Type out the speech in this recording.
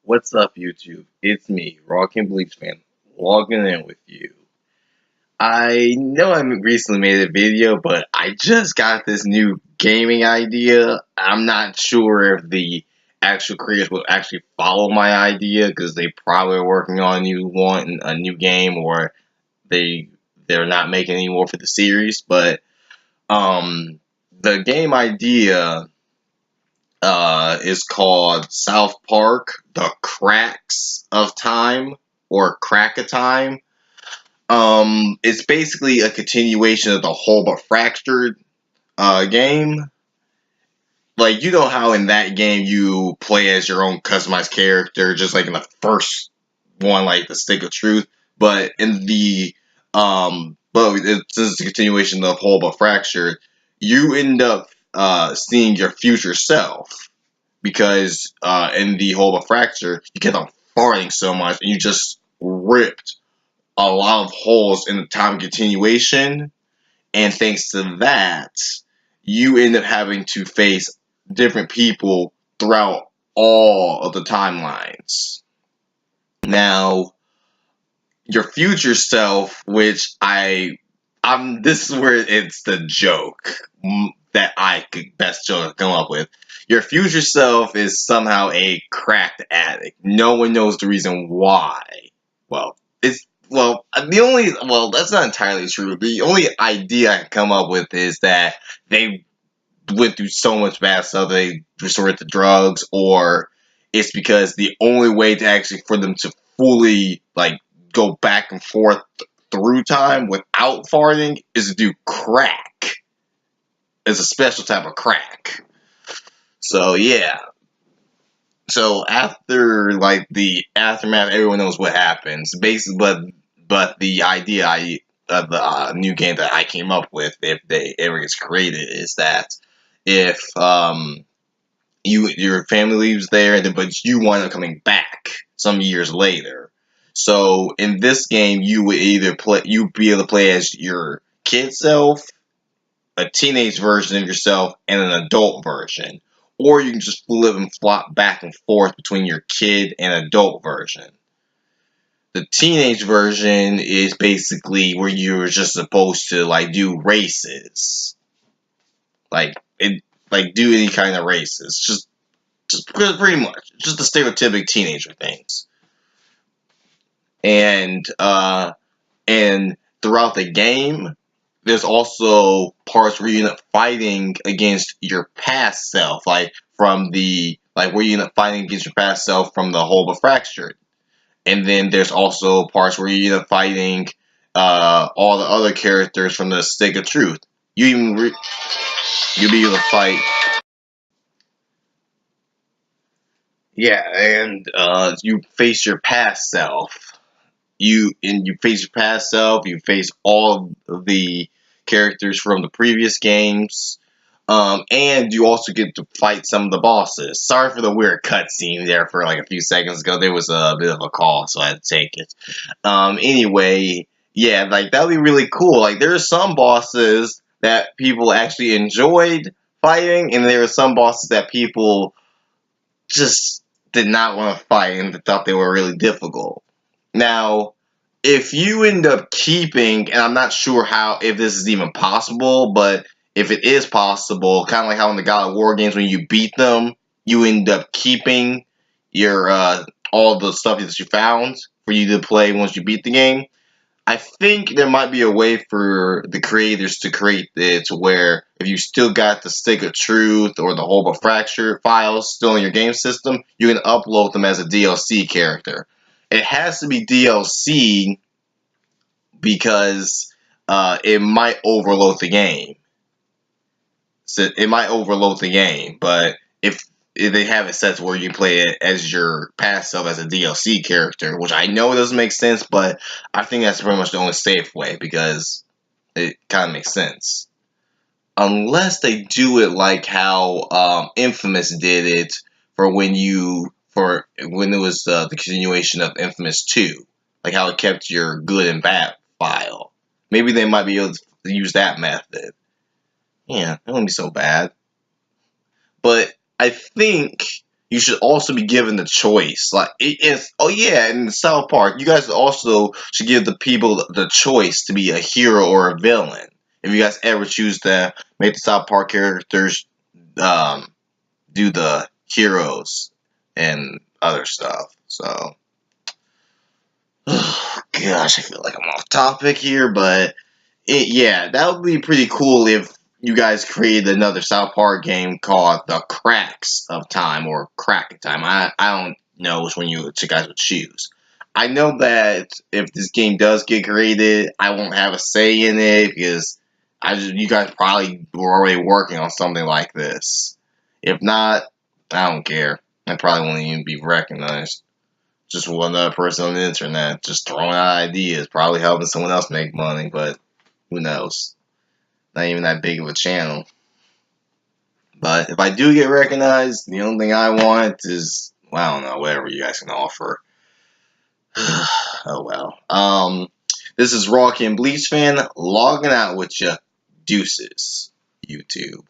What's up, YouTube? It's me, Rockin' Bleach Fan, logging in with you. I know I recently made a video, but I just got this new gaming idea. I'm not sure if the actual creators will actually follow my idea because they probably are working on a new game, or they're not making any more for the series. But the game idea is called South Park: The Cracks of Time, or Crack of Time. It's basically a continuation of the Whole But Fractured game. Like, you know how in that game you play as your own customized character, just like in the first one, like the Stick of Truth. But in the it's a continuation of Whole But Fractured. You end up seeing your future self, because in the Whole But Fracture, you kept on farting so much, and you just ripped a lot of holes in the time continuation, and thanks to that, you end up having to face different people throughout all of the timelines. Now, your future self, which this is where it's the joke that I could best come up with. Your future self is somehow a cracked addict. No one knows the reason why. Well, that's not entirely true. The only idea I can come up with is that they went through so much bad stuff they resorted to drugs, or it's because the only way to actually for them to fully go back and forth through time without farting is to do crack. It's a special type of crack. So yeah. So after the aftermath, everyone knows what happens. Basically, but the idea of the new game that I came up with, if they ever gets created, is that if your family leaves there, but you wind up coming back some years later. So in this game, you'd be able to play as your kid self, a teenage version of yourself, and an adult version. Or you can just live and flop back and forth between your kid and adult version. The teenage version is basically where you're just supposed to do races, do any kind of races, just pretty much just the stereotypic teenager things. And throughout the game, there's also parts where you end up fighting against your past self, where you end up fighting against your past self from the Whole But Fractured. And then there's also parts where you end up fighting all the other characters from the Stick of Truth. You'll be able to fight. Yeah, and you face your past self. You face your past self. You face all of the characters from the previous games, and you also get to fight some of the bosses. Sorry for the weird cutscene there for a few seconds ago. There was a bit of a call, so I had to take it. Anyway, yeah, that would be really cool. There are some bosses that people actually enjoyed fighting, and there are some bosses that people just did not want to fight and thought they were really difficult. Now, if you end up keeping, and I'm not sure if this is even possible, but if it is possible, kind of like how in the God of War games, when you beat them, you end up keeping your all the stuff that you found for you to play once you beat the game. I think there might be a way for the creators to create it to where if you still got the Stick of Truth or the Whole But Fractured files still in your game system, you can upload them as a DLC character. It has to be DLC because it might overload the game. So it might overload the game, but if they have it set to where you play it as your past self as a DLC character, which I know doesn't make sense, but I think that's pretty much the only safe way because it kind of makes sense. Unless they do it like how Infamous did it for when it was the continuation of Infamous 2, like how it kept your good and bad file. Maybe they might be able to use that method. Yeah, it wouldn't be so bad. But I think you should also be given the choice. Like it's oh yeah, in South Park, you guys also should give the people the choice to be a hero or a villain. If you guys ever choose to make the South Park characters um, do the heroes and other stuff. So, gosh, I feel like I'm off topic here, but yeah, that would be pretty cool if you guys created another South Park game called The Cracks of Time or Crack of Time. I don't know which one you guys would choose. I know that if this game does get created, I won't have a say in it because you guys probably were already working on something like this. If not, I don't care. I probably won't even be recognized. Just one other person on the internet just throwing out ideas, probably helping someone else make money, but who knows? Not even that big of a channel. But if I do get recognized, the only thing I want is, well, I don't know, whatever you guys can offer. Oh well. This is Rocky and Bleach Fan logging out with you. Deuces, YouTube.